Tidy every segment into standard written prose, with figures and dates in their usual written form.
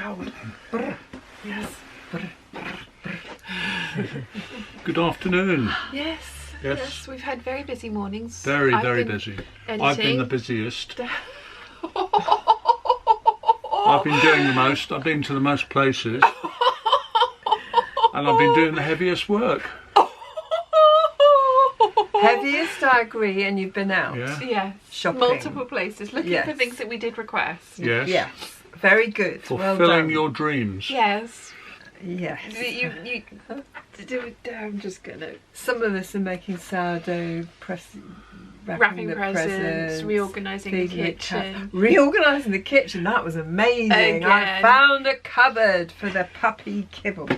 loud. Brr. Yes. Brr. Good afternoon. Yes. Yes. We've had very busy mornings. Very busy. Editing. I've been the busiest. I've been doing the most. I've been to the most places. And I've been doing the heaviest work. Heaviest, I agree, and you've been out. Yeah. Yes. Shopping. Multiple places, looking for things that we did request. Yes. Yes. Very good. Fulfilling well done. your dreams. Yes. Yes. I'm just gonna. Some of us are making sourdough, wrapping the presents, reorganising the kitchen. Reorganising the kitchen, that was amazing. Again. I found a cupboard for the puppy kibble.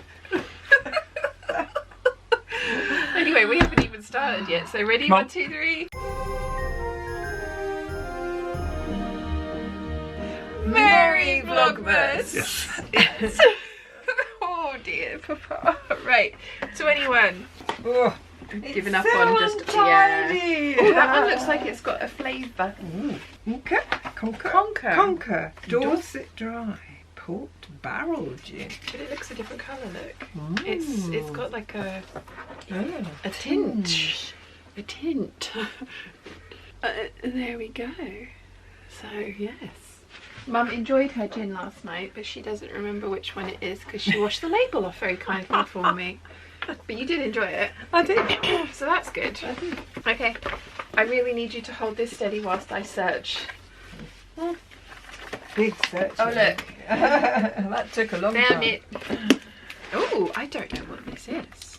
Anyway, we haven't even started yet, so ready? Come on. 1, 2, 3. Merry Vlogmas! Yes. Oh dear, Papa. Right, 21. Oh, Giving up so on just untidy. Oh, that one looks like it's got a flavour. Okay. Conquer. Dorset Dry. Port Barrel Gin. But it looks a different colour. Look, Mm. it's got like a tint. tinge. A tint. There we go. So yes. Mum enjoyed her gin last night, but she doesn't remember which one it is because she washed the label off very kindly for me. But you did enjoy it. I did. So that's good. I did. Okay. I really need you to hold this steady whilst I search. Big search. Oh look. That took a long time. Damn it. Oh, I don't know what this is.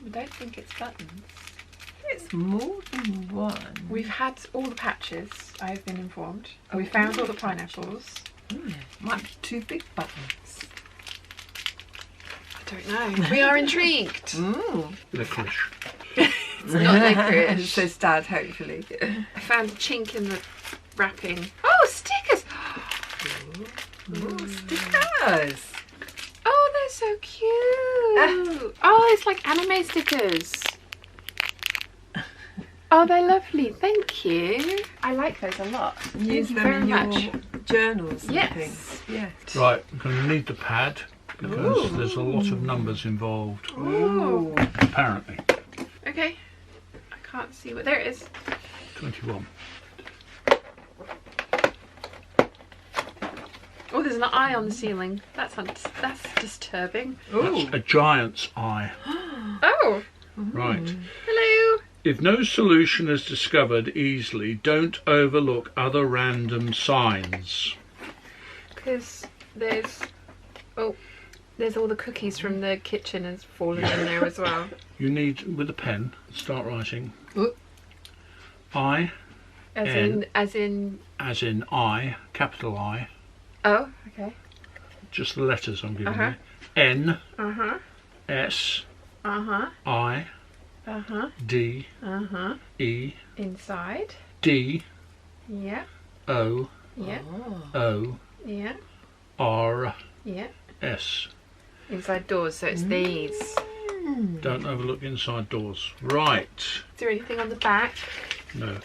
I don't think it's buttons. It's more than one. We've had all the patches, I've been informed. We found all the pineapples. Might be 2 big buttons. I don't know. We are intrigued. Licorice. It's not licorice. Says Dad, hopefully. I found a chink in the wrapping. Oh, stickers! Ooh, stickers. Oh, they're so cute. Oh, it's like anime stickers. Oh, they're lovely. Thank you. I like those a lot. Use Thank you them very in your much. journals and Yes. things. Yes. Right, I'm going to need the pad because there's a lot of numbers involved. Ooh. Apparently. Okay. I can't see what. There it is. 21. Oh, there's an eye on the ceiling. That's disturbing. That's a giant's eye. Oh. Right. Hello. If no solution is discovered easily, don't overlook other random signs. Because there's all the cookies from the kitchen has fallen in there as well. You need, with a pen, start writing. Ooh. I, As in. as in I, capital I, Oh, okay. just the letters I'm giving Uh-huh. you. N, Uh-huh. S, Uh-huh. I, Uh-huh. D, Uh-huh. E, Inside. D, Yeah. O, Yeah. O, Yeah. R, Yeah. S. Inside doors, so it's these. Don't overlook inside doors. Right. Is there anything on the back? No.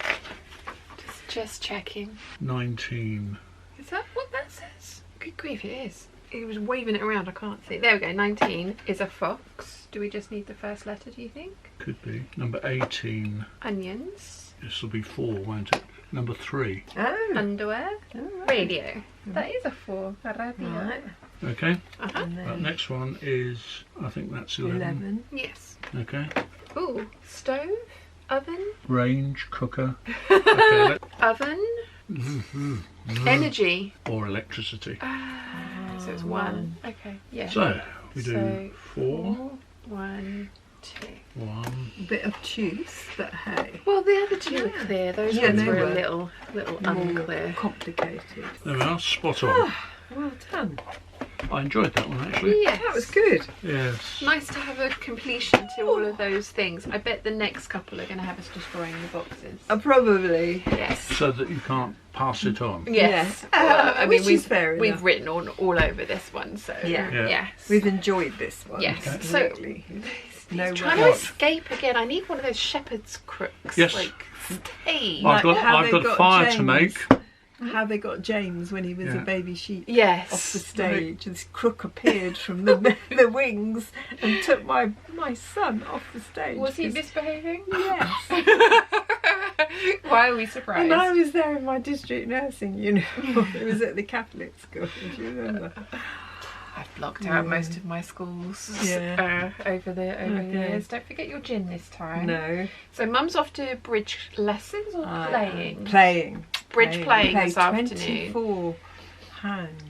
Just checking. 19. Is that what that says? Good grief, it is. He was waving it around, I can't see. There we go, 19 is a fox. Do we just need the first letter, do you think? Could be. Number 18. Onions. This will be 4, won't it? Number 3. Oh. Underwear. Radio. That is a 4. A radio. Right. Okay. Uh-huh. And That then next one is, I think that's 11. 11. Yes. Okay. Ooh, stove. Oven. Range, cooker. Okay. Oven. Energy. Or electricity. So it's 1. Okay, yeah. So, we do So, 4, 1, 2. 1. A bit of juice, but hey. Well, the other two are clear. Those Yeah, ones they were a were. little unclear. Complicated. There we are, spot on. Well done. I enjoyed that one actually. Yes. That was good. Yes. Nice to have a completion to all of those things. I bet the next couple are going to have us destroying the boxes. Probably. Yes. So that you can't pass it on. Yes. Yeah. Well, I mean, Which is fair we've enough. written all over this one, so Yeah. Yeah. yes. We've enjoyed this one. Yes. Absolutely. No Trying to way. escape again. I need one of those shepherd's crooks. Yes. Like, stay. I've Like how got they've a fire to James. make. how they got James when he was a Yeah. baby sheep Yes. off the stage. This crook appeared from the wings and took my son off the stage. Was he 'cause- misbehaving? Yes. Why are we surprised? And I was there in my district nursing uniform. It was at the Catholic school, do you remember? I've blocked out most of my schools over the Okay. years. Don't forget your gin this time. No. So Mum's off to bridge lessons or playing? Playing. Bridge playing Play this afternoon. 24 hands.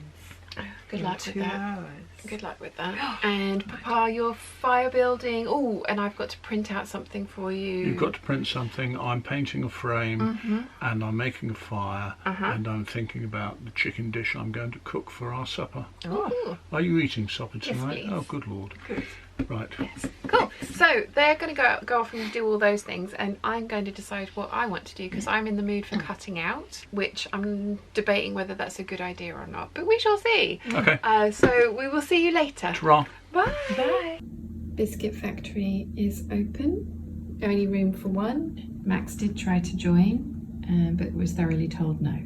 Good in luck with 2 that. hours. Good luck with that. And Papa, you're fire building. Oh, and I've got to print out something for you. You've got to print something. I'm painting a frame and I'm making a fire and I'm thinking about the chicken dish I'm going to cook for our supper. Ooh. Are you eating supper tonight? please. Oh, good Lord. Good. Right. Yes. Cool. So they're going to go off and do all those things, and I'm going to decide what I want to do because I'm in the mood for cutting out, which I'm debating whether that's a good idea or not. But we shall see. Okay. So we will see you later. Ta-ra. Bye. Bye. Biscuit Factory is open. Only room for one. Max did try to join, but was thoroughly told no.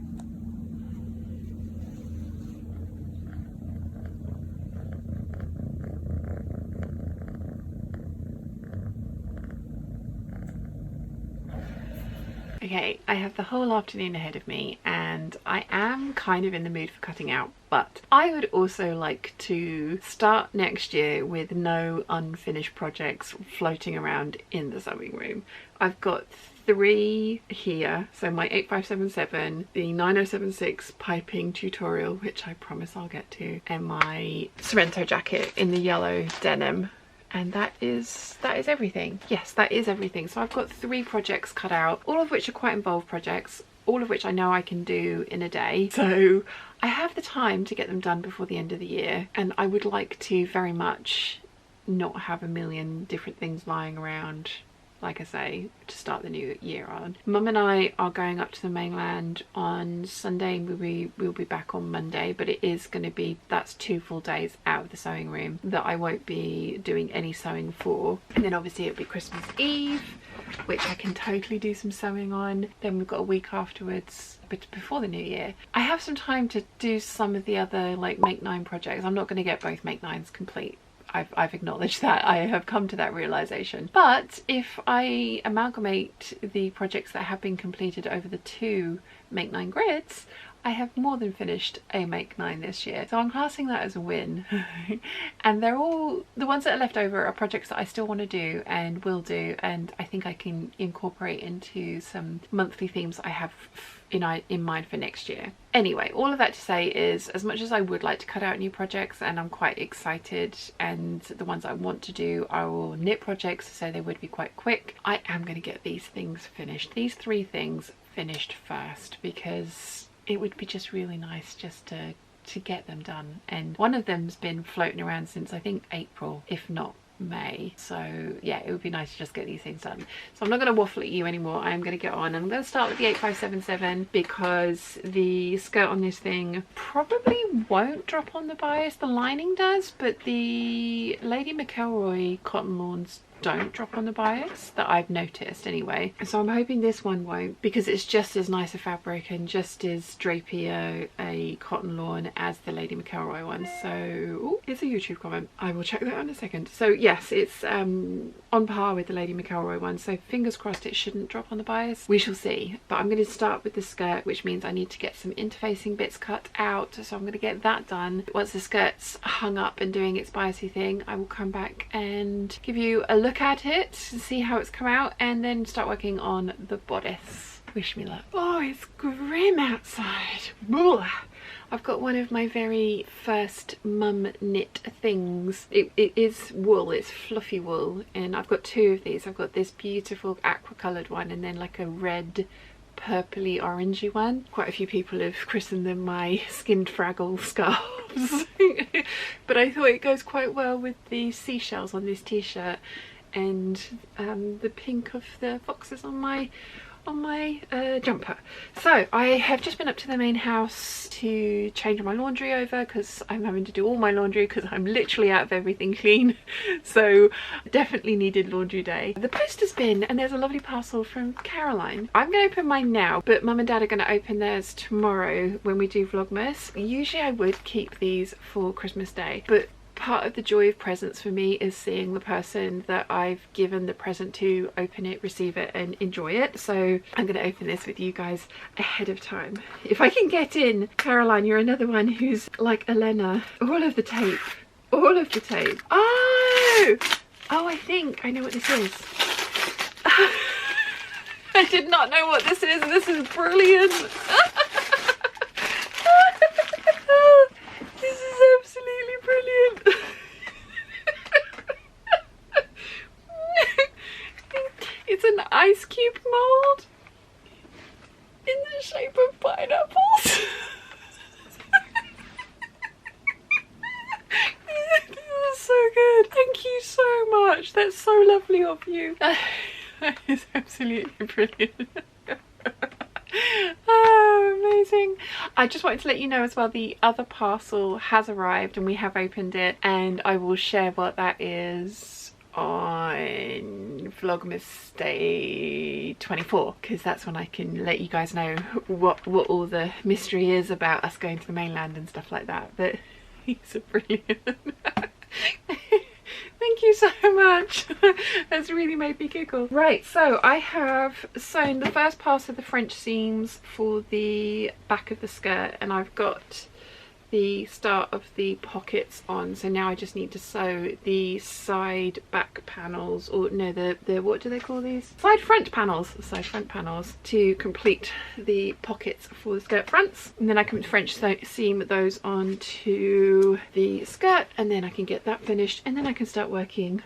Okay, I have the whole afternoon ahead of me and I am kind of in the mood for cutting out, but I would also like to start next year with no unfinished projects floating around in the sewing room. I've got 3 here, so my 8577, the 9076 piping tutorial, which I promise I'll get to, and my Sorrento jacket in the yellow denim. And that is everything. Yes, that is everything. So I've got 3 projects cut out, all of which are quite involved projects, all of which I know I can do in a day. So I have the time to get them done before the end of the year. And I would like to very much not have a million different things lying around, like I say, to start the new year on. Mum and I are going up to the mainland on Sunday and we'll be back on Monday, but it is going to be, that's 2 full days out of the sewing room that I won't be doing any sewing for. And then obviously it'll be Christmas Eve, which I can totally do some sewing on. Then we've got a week afterwards, but before the new year. I have some time to do some of the other like Make 9 projects. I'm not going to get both Make 9s complete. I've acknowledged that. I have come to that realization. But if I amalgamate the projects that have been completed over the 2 Make 9 grids, I have more than finished a Make 9 this year. So I'm classing that as a win. And they're all, the ones that are left over are projects that I still want to do and will do, and I think I can incorporate into some monthly themes I have in mind for next year. Anyway, all of that to say is, as much as I would like to cut out new projects and I'm quite excited, and the ones I want to do are all knit projects, so they would be quite quick, I am going to get these things finished, these 3 things finished first, because it would be just really nice just to get them done. And one of them's been floating around since I think April, if not May. So yeah, it would be nice to just get these things done. So I'm not going to waffle at you anymore. I am going to get on. I'm going to start with the 8577 because the skirt on this thing probably won't drop on the bias. The lining does, but the Lady McElroy cotton lawns don't drop on the bias that I've noticed anyway. So I'm hoping this one won't, because it's just as nice a fabric and just as drapey a cotton lawn as the Lady McElroy one. So ooh, it's a YouTube comment. I will check that out in a second. So yes, it's on par with the Lady McElroy one. So fingers crossed it shouldn't drop on the bias. We shall see. But I'm going to start with the skirt, which means I need to get some interfacing bits cut out. So I'm going to get that done. Once the skirt's hung up and doing its biasy thing, I will come back and give you a look at it, see how it's come out, and then start working on the bodice. Wish me luck. Oh, it's grim outside. Blah. I've got one of my very first mum knit things. It is wool, it's fluffy wool, and I've got 2 of these. I've got this beautiful aqua coloured one and then like a red purpley orangey one. Quite a few people have christened them my skinned fraggle scarves. But I thought it goes quite well with the seashells on this t-shirt and the pink of the foxes on my on my jumper. So I have just been up to the main house to change my laundry over because I'm having to do all my laundry because I'm literally out of everything clean. So definitely needed laundry day. The post has been, and there's a lovely parcel from Caroline. I'm going to open mine now, but Mum and Dad are going to open theirs tomorrow when we do Vlogmas. Usually I would keep these for Christmas Day, but part of the joy of presents for me is seeing the person that I've given the present to open it, receive it and enjoy it. So I'm going to open this with you guys ahead of time. If I can get in. Caroline, you're another one who's like Elena. All of the tape. All of the tape. Oh! Oh, I think I know what this is. I did not know what this is. This is brilliant. This is absolutely brilliant. It's an ice cube mold in the shape of pineapples. This is so good. Thank you so much. That's so lovely of you. That is absolutely brilliant. Oh, amazing. I just wanted to let you know as well, the other parcel has arrived and we have opened it, and I will share what that is on Vlogmas Day 24 because that's when I can let you guys know what all the mystery is about us going to the mainland and stuff like that. But these are brilliant. Thank you so much. That's really made me giggle. Right, so I have sewn the first pass of the French seams for the back of the skirt, and I've got the start of the pockets on. So now I just need to sew the side back panels, or no, the what do they call these? Side front panels. Side front panels to complete the pockets for the skirt fronts, and then I can French seam those onto the skirt, and then I can get that finished, and then I can start working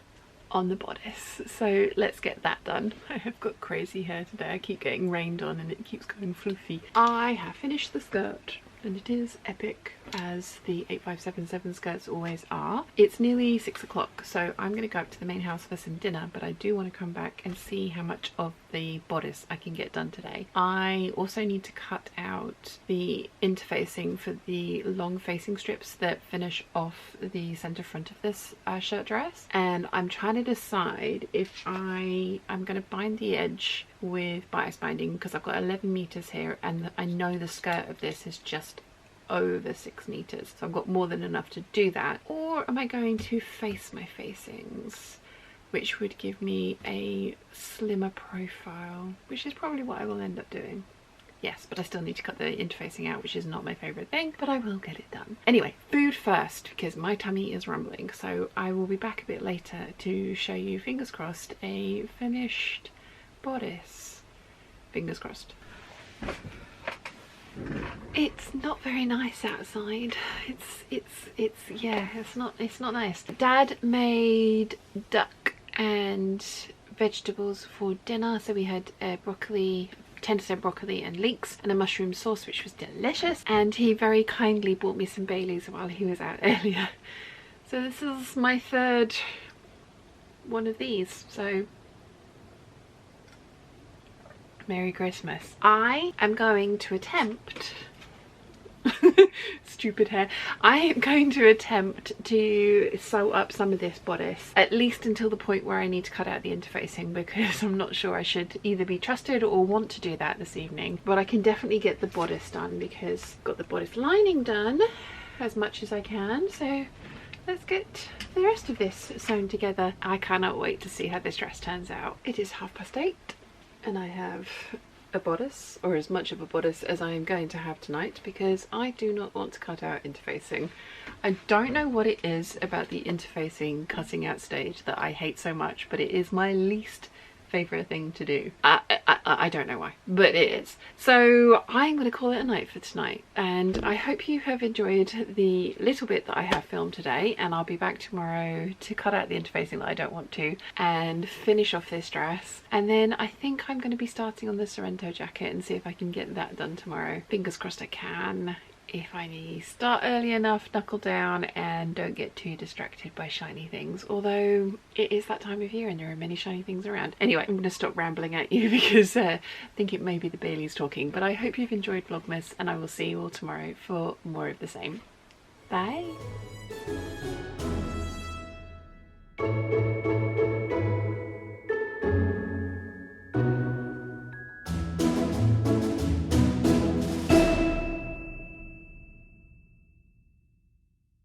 on the bodice. So let's get that done. I have got crazy hair today. I keep getting rained on and it keeps going floofy. I have finished the skirt and it is epic, as the 8577 skirts always are. It's nearly 6 o'clock, so I'm going to go up to the main house for some dinner, but I do want to come back and see how much of the bodice I can get done today. I also need to cut out the interfacing for the long facing strips that finish off the center front of this shirt dress, and I'm trying to decide if I'm going to bind the edge with bias binding because I've got 11 meters here, and I know the skirt of this is just over 6 meters, so I've got more than enough to do that. Or am I going to face my facings, which would give me a slimmer profile, which is probably what I will end up doing. Yes, but I still need to cut the interfacing out, which is not my favourite thing, but I will get it done. Anyway, food first, because my tummy is rumbling, so I will be back a bit later to show you, fingers crossed, a finished bodice. Fingers crossed. It's not very nice outside. It's not nice. Dad made duck and vegetables for dinner, so we had broccoli, 10% broccoli and leeks, and a mushroom sauce, which was delicious, and he very kindly bought me some Baileys while he was out earlier. So this is my third one of these, so Merry Christmas. I am going to attempt stupid hair. I am going to attempt to sew up some of this bodice, at least until the point where I need to cut out the interfacing, because I'm not sure I should either be trusted or want to do that this evening. But I can definitely get the bodice done because I've got the bodice lining done as much as I can. So let's get the rest of this sewn together. I cannot wait to see how this dress turns out. It is 8:30 and I have a bodice, or as much of a bodice as I am going to have tonight, because I do not want to cut out interfacing. I don't know what it is about the interfacing cutting out stage that I hate so much, but it is my least favourite thing to do. I don't know why, but it is. So I'm going to call it a night for tonight, and I hope you have enjoyed the little bit that I have filmed today, and I'll be back tomorrow to cut out the interfacing that I don't want to and finish off this dress, and then I think I'm going to be starting on the Sorrento jacket and see if I can get that done tomorrow. Fingers crossed I can. if I start early enough, knuckle down and don't get too distracted by shiny things, although it is that time of year and there are many shiny things around. Anyway, I'm going to stop rambling at you because I think it may be the Baileys talking, but I hope you've enjoyed Vlogmas and I will see you all tomorrow for more of the same. Bye!